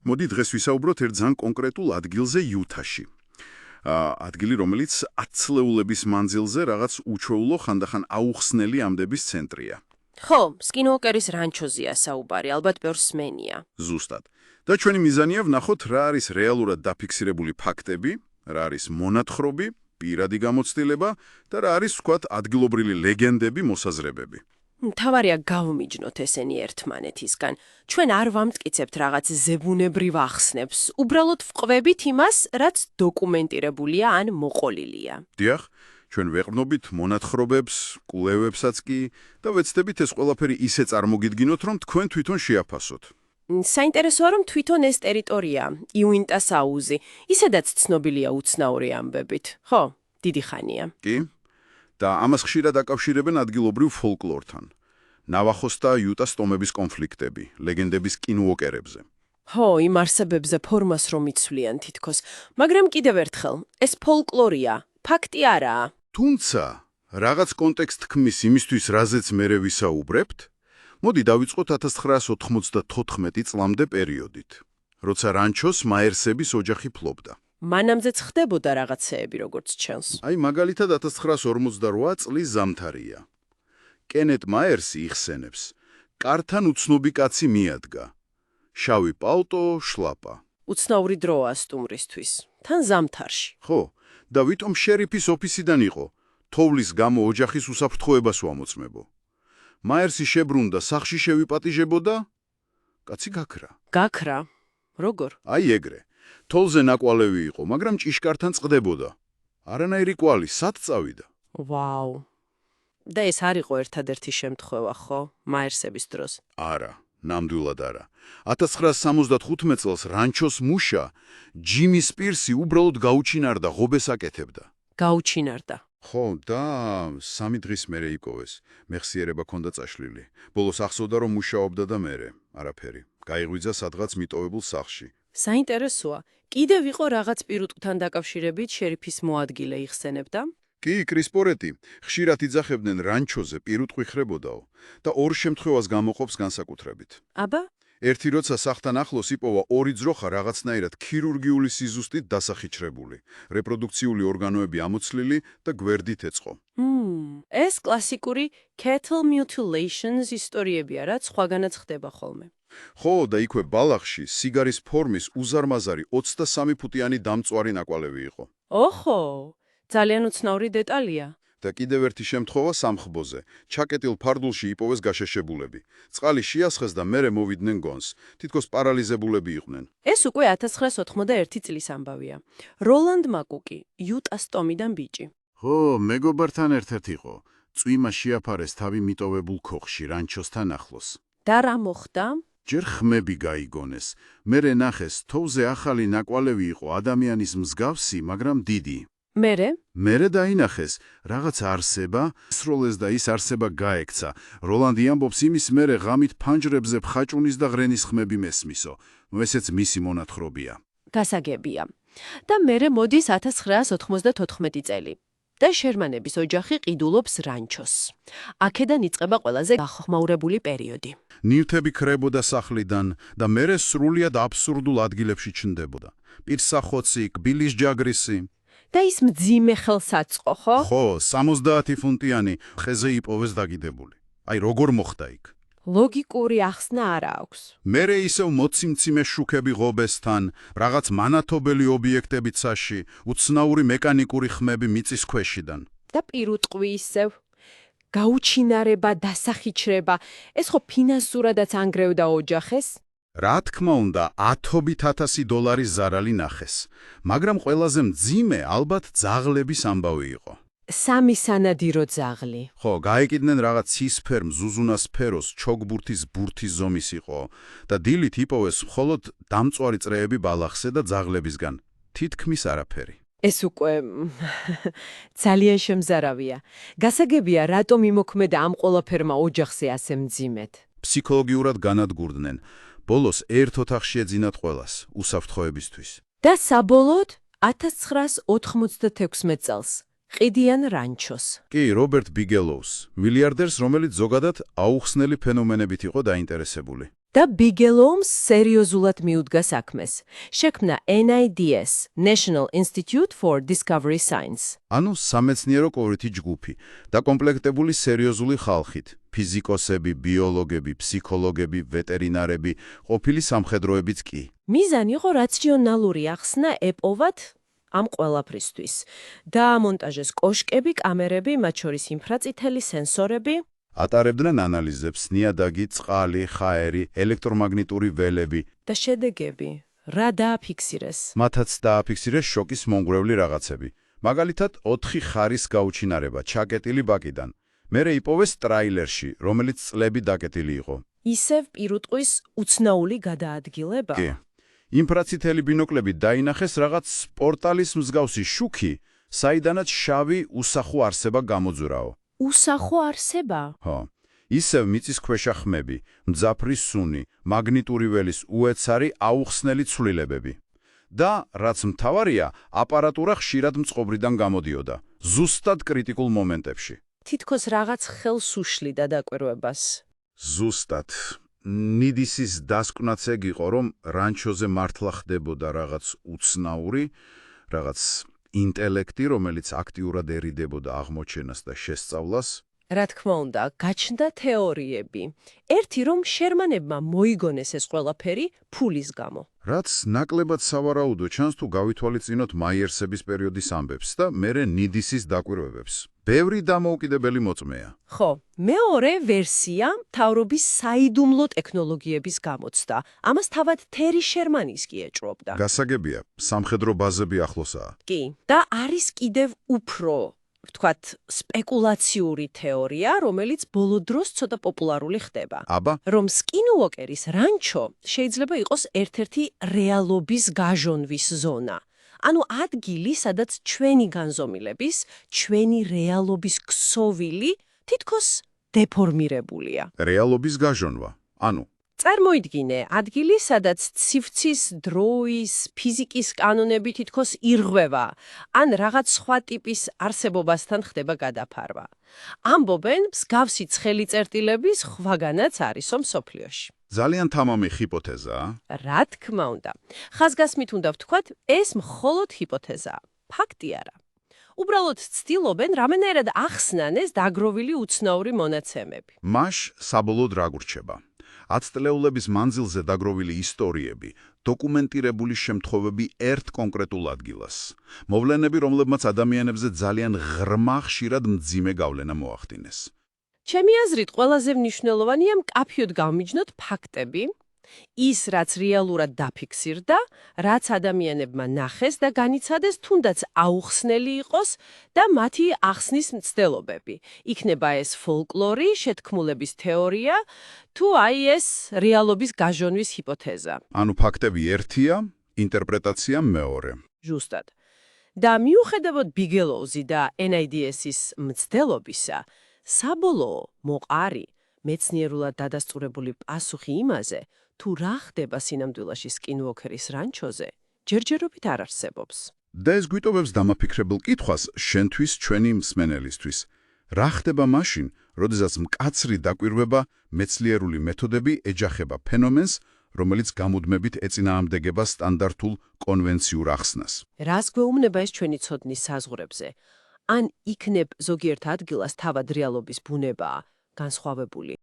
მოდი დღეს ვისაუბროთ ერთ ძალიან კონკრეტულ ადგილზე იუთაში. ადგილი, რომელიც 10 წლეულების მანძილზე რაღაც უჩვეულო ხანდახან აუხსნელი ამდების ცენტრია. ხო, სკინუოკერის რანჩოზია საუბარი, ალბათ ბევრს სმენია. ზუსტად. და ჩვენი მიზანია ვნახოთ რა არის რეალურად დაფიქსირებული ფაქტები, რა არის მონათხრობი, პირადი გამოცდილება და რა არის, ვთქვათ, ადგილობრივი ლეგენდები, მოსაზრებები. მთავარია გავმიჯნოთ ესენი ერთმანეთისგან. ჩვენ არ ვამტკიცებთ რაღაც ზებუნებრივ ახსნებს, უბრალოდ ვყვებით იმას, რაც დოკუმენტირებულია ან მოყოლილია. დიახ, ჩვენ ვეყრდნობით მონათხრობებს, კვლევებსაც კი და ვეცდებით ეს ყველაფერი ისე წარმოგიდგინოთ, რომ თქვენ თვითონ შეაფასოთ. საინტერესოა, რომ თვითონ ეს ტერიტორია, იუინტას აუზი, ისედაც ცნობილია უცნაური ამბებით. ხო, დიდი ხანია. კი? და ამას ხშირად აკავშირებენ ადგილობრივ ფოლკლორთან. ნავახოს და იუტას ტომების კონფლიქტები, ლეგენდების სკინუოკერებზე. ხო, იმ არსებებზე ფორმას რომ იცვლიან თითქოს, მაგრამ კიდევ ერთხელ, ეს ფოლკლორია, ფაქტი არაა. თუმცა, რაღაც კონტექსტ ქმნის იმისთვის, რაზეც მერე ვისაუბრებთ, მოდი დავიწყოთ 1994 წლამდე პერიოდით, როცა რანჩოს მაერსების ოჯახი ფლობდა. მანამდეც ხდებოდა რაღაცეები, როგორც ჩანს. აი, მაგალითად 1948 წლის ზამთარია. კენეტ მაერსი იხსენებს, კართან უცნობი კაცი მიადგა. შავი პალტო, შლაპა. უცნაური დროა სტუმრისთვის. თან ზამთარში. ხო, და ვიტომ შერიფის ოფისიდან იყო, თოვლის გამო ოჯახის უსაფრთხოებას ვამოწმებო. მაერსი შებრუნდა, სახლში შევიპატიჟებოდა, კაცი გაქრა. გაქრა? როგორ? აი ეგრე. თოლზე ნაკვალევი იყო, მაგრამ ჭიშკართან წყდებოდა. არანაირი კვალი, სად წავიდა? ვაუ. და ეს არ იყო ერთადერთი შემთხვევა, ხო, მაერსების დროს? არა, ნამდვილად არა. 1975 წელს რანჩოს მუშა, ჯიმი სპირსი უბრალოდ გაუჩინარდა, ღობეს აკეთებდა. გაუჩინარდა. ხო, და 3 დღის მერე იპოვეს. მეხსიერება ჰქონდა წაშლილი. ბოლოს ახსოვდა, რომ მუშაობდა და მერე, არაფერი. გაიღვიძა სადღაც მიტოვებულ სახლში. საინტერესოა. კიდევ იყო რაღაც პირუტყვთან დაკავშირებით შერიფის მოადგილე იხსენებდა? კი, კრისპორეტი, ხშირად იძახებდნენ რანჩოზე პირუტყვი ხრებოდაო და ორ შემთხვევას გამოყოფს განსაკუთრებით. აბა? ერთი როცა სახლთან ახლოს იპოვა ორი ძროხა რაღაცნაირად ქირურგიული სიზუსტით დასახიჩრებული, რეპროდუქციული ორგანოები ამოცლილი და გვერდით ეწყო. ეს კლასიკური cattle mutilations ისტორიებია, რაც სხვაგანაც ხდება ხოლმე. ხო, და იქვე ბალახში სიგარის ფორმის უზარმაზარი 23 ფუტიანი დამწვარი ნაკვალევი იყო. ოხო, ძალიან უცნაური დეტალია. და კიდევ ერთი შემთხვევა სამხბოზე. ჩაკეტილ ფარდულში იპოვეს გაშეშებულები. წყალი შეასხეს და მერე მოვიდნენ გონს. თითქოს პარალიზებულები იყვნენ. ეს უკვე 1981 წლის ამბავია. როლანდ მაკუკი, იუტას ტომიდან ბიჭი. ხო, მეგობართან ერთ-ერთ იყო. წვიმა შეაფარეს თავი მიტოვებულ ქოხში, რანჩოსთან ახლოს. და რა მოხდა? ჯერ ხმები გაიგონეს. მერე ნახეს, თოვზე ახალი ნაკვალევი იყო ადამიანის მსგავსი, მაგრამ დიდი. მერე დაინახეს, რაღაც არსება, სროლეს და ის არსება გაექცა. როლანდი ამბობს იმის მერე ღამით ფანჯრებზე ფხაჭუნის და ღრენის ხმები მესმისო. ესეც მისი მონათხრობია. გასაგებია. და მერე მოდის 1994 წელი. და შერმანების ოჯახი ყიდულობს რანჩოს. აქედან იწყება ყველაზე გახმაურებული პერიოდი. ნივთები ქრებოდა სახლიდან და მერე სრულიად აბსურდულ ადგილებში ჩნდებოდა. პირსახოცი, კბილის ჯაგრისი. და ის მძიმე ხელსაწყო, ხო? ხო, 70 ფუნტიანი ხეზე იპოვეს დაგიდებული. აი, როგორ მოხდა იქ? ლოგიკური ახსნა არ აქვს. მერე ისევ მოციმციმე შუქები ღობესთან, რაღაც მანათობელი ობიექტები ცაში, უცნაური მექანიკური ხმები მიწის ქვეშიდან. და პირუტყვი ისევ. გაუჩინარება, დასახიჩრება, ეს ხო ფინანსურადაც ანგრევდა ოჯახეს? რა თქმა უნდა, $10,000 ზარალი ნახეს. მაგრამ ყველაზე მძიმე ალბათ ძაღლების ამბავი იყო. სამი სანადირო ძაღლი. ხო, გაეკიდნენ რაღაც ცისფერ მზუზუნასფეროს ჩოგბურთის ბურთის ზომის იყო და დილით იპოვეს მხოლოდ დამწვარი წრეები ბალახზე და ძაღლებისგან. თითქმის არაფერი. ეს უკვე ძალიან შემზარავია. გასაგებია, რატომ იმოქმედა ამ ყველაფერმა ოჯახზე ასე მძიმედ? ფსიქოლოგიურად განადგურდნენ. ბოლოს ერთ ოთახში ეძინათ ყველას, უსაფრთხოებისთვის. და საბოლოოდ 1996 წელს ყიდიან რანჩოს. კი, რობერტ ბიგელოუს, მილიარდერს, რომელიც ზოგადად აუხსნელი ფენომენებით იყო დაინტერესებული. და ბიგელოუმ სერიოზულად მიუდგა საქმეს. შექმნა NIDS, National Institute for Discovery Science. ანუ სამეცნიერო კორითი ჯგუფი და კომპლექტებული სერიოზული ხალხით. ფიზიკოსები, ბიოლოგები, ფსიქოლოგები, ვეტერინარები, ყოფილი სამხედროებიც კი. მიზანი იყო რაციონალური ახსნა ეპოვათ ამ ყველაფრისთვის. დაამონტაჟეს კოშკები, კამერები, მათ შორის ინფრაწითელი სენსორები. ატარებდნენ ანალიზებს ნიადაგი, წყალი, ხაერი, ელექტრომაგნიტური ველები და შედეგები რა დააფიქსირეს? მათაც დააფიქსირეს შოკის მონგრეული რაღაცები. მაგალითად, 4 ხარის გაუჩინარება ჩაკეტილი ბაკიდან. მერე იპოვეს ტრაილერში, რომელიც წლები დაკეტილი იყო. ისევ პირუტყვის უცნაური გადაადგილება. კი. ინფრაწითელი ბინოკლები დაინახეს რაღაც პორტალის მსგავსი შუქი, საიდანაც შავი უსახო არსება გამოძვრაო. უსახო არსება? ხო. ისევ მიწისქვეშა ხმები, მძაფრი სუნი, მაგნიტური ველის უეცარი აუხსნელი ცვლილებები. და, რაც მთავარია, აპარატურა ხშირად მწყობრიდან გამოდიოდა, ზუსტად კრიტიკულ მომენტებში. თითქოს რაღაც ხელს უშლიდა დაკვირვებას. ზუსტად. ნიდისის დასკვნაც ეგ იყო, რომ რანჩოზე მართლა ხდებოდა რაღაც უცნაური, რაღაც ინტელექტი, რომელიც აქტიურად ერიდებოდა აღმოჩენას და შესწავლას. რა თქმა უნდა, გაჩნდა თეორიები. ერთი, რომ შერმანებმა მოიგონეს ეს ყველაფერი ფულის გამო. რაც ნაკლებად სავარაუდო ჩანს თუ გავითვალისწინოთ მაიერსების პერიოდის ამბებს და მერე ნიდისის დაკვირვებებს. ბევრი დამოუკიდებელი მოწმეა. ხო, მეორე ვერსია მთავრობის საიდუმლო ტექნოლოგიების გამოცდა. ამას თავად თერი შერმანის კი ეჭვობდა. გასაგებია, სამხედრო ბაზები ახლოსაა. კი, და არის კიდევ უფრო ვთქვათ, სპეკულაციური თეორია, რომელიც ბოლო დროს ცოტა პოპულარული ხდება. აბა, რომ სკინუოკერის რანჩო შეიძლება იყოს ერთ-ერთი რეალობის გაჟონვის ზონა. ანუ ადგილი, სადაც ჩვენი განზომილების, ჩვენი რეალობის ქსოვილი თითქოს დეფორმირებულია. რეალობის გაჟონვა. ანუ წარმოიდგინე, ადგილი, სადაც ცივცის, დროის, ფიზიკის კანონები თითქოს ირღვევა, ან რაღაც სხვა ტიპის არსებობასთან ხდება გადაფარვა. ამბობენ, მსგავსი ცხელი წერტილების ხვაგანაც არისო მსოფლიოში. ძალიან თამამი ჰიპოთეზაა. რა თქმა უნდა. ხაზგასმით უნდა ვთქვათ, ეს მხოლოდ ჰიპოთეზაა. ფაქტი არა. უბრალოდ ცდილობენ რამენერად ახსნან ეს დაგროვილი უცნაური მონაცემები. მაშ საბოლოოდ რა გურჩება? 10 წლეულების მანძილზე დაგროვილი ისტორიები, დოკუმენტირებული შემთხვევები ერთ კონკრეტულ ადგილას. მოვლენები, რომლებმაც ადამიანებზე ძალიან ღრმა ხშირად მძიმე გავლენა მოახდინეს. ჩემი აზრით, ყველაზე მნიშვნელოვანია მკაფიოდ გავმიჯნოთ ფაქტები, ის, რაც რეალურად დაფიქსირდა, რაც ადამიანებმა ნახეს და განიცადეს, თუნდაც აუხსნელი იყოს და მათი ახსნის მცდელობები. იქნება ეს ფოლკლორი, შეთქმულების თეორია, თუ აი ეს რეალობის გაჟონვის ჰიპოთეზა. ანუ ფაქტები ერთია, ინტერპრეტაცია მეორე. ზუსტად. და მიუხედავად ბიგელოუზი და NIDS-ის მცდელობისა, საბოლოო მოყარი მეცნიერულად დადასტურებული პასუხი იმაზე, თუ რა ხდება სინამდვილეში სკინუოკერის რანჩოზე, ჯერჯერობით არ არსებობს. და ეს გვიტოვებს დამაფიქრებელ კითხვას შენთვის, ჩვენი მსმენელისთვის. რა ხდება მაშინ, როდესაც მკაცრი დაკვირვება, მეცნიერული მეთოდები ეჯახება ფენომენს, რომელიც გამუდმებით ეწინააღმდეგება სტანდარტულ კონვენციურ ახსნას. რას გვეუბნება ეს ჩვენი ცოდნის საზღვრებზე? ან იქნებ ზოგიერთ ადგილას თავად რეალობის ბუნებაა განსხვავებული?